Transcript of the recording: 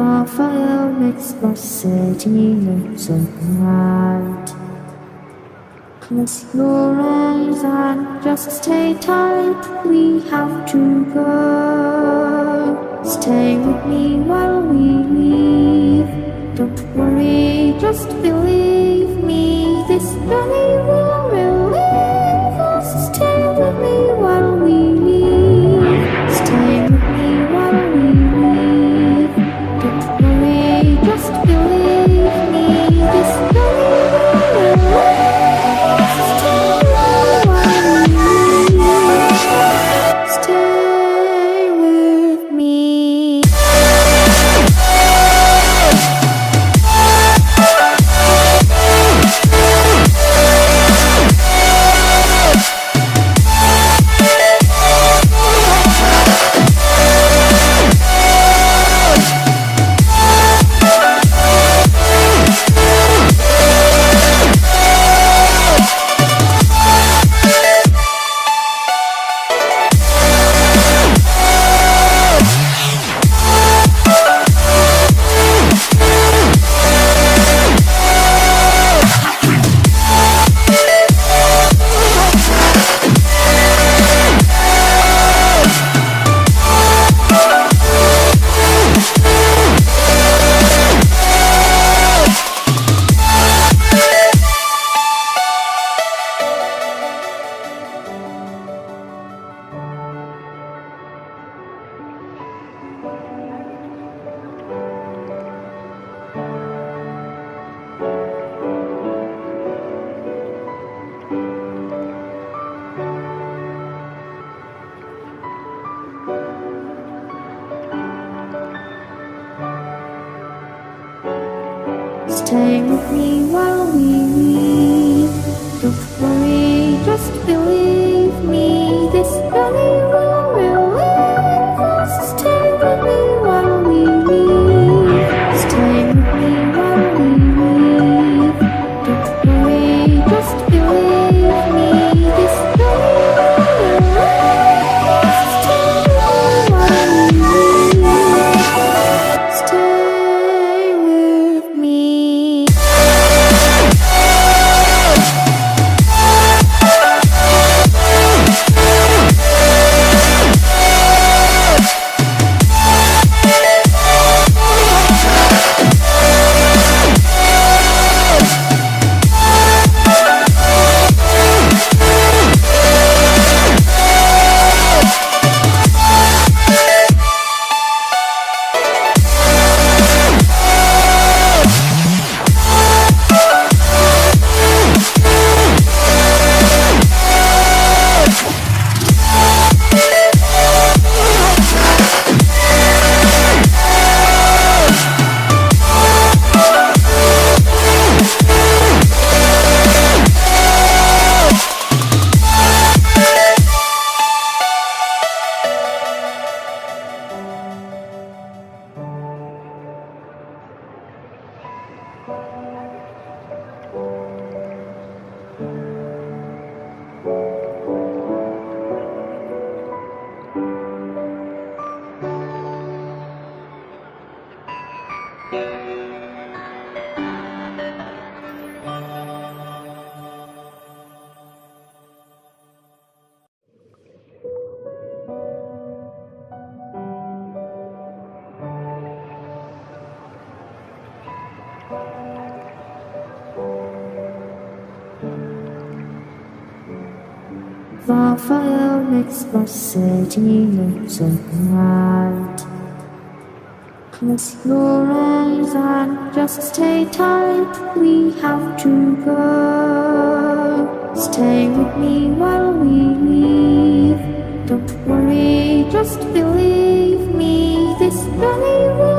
Fire makes the city look so bright. Close your eyes and just stay tight. We have to go. Stay with me while we leave. Don't worry, just believe me. This journey will relieve us. Stay with me while we leave. Stay with me while we leave. Don't worry, just believe me. This journey will relieve us. Stay while we leave. Stay with me. Stay with me while we leave. Don't worry, just believe me. This journey will relieve us. Stay with me while we leave. Stay with me while we leave. Don't worry, just believe me. This journey will relieve us. Stay with me while we leave. Stay with me. The fire makes the city look so bright. Close your eyes and just stay tight. We have to go. Stay with me while we leave. Don't worry, just believe me. This journey will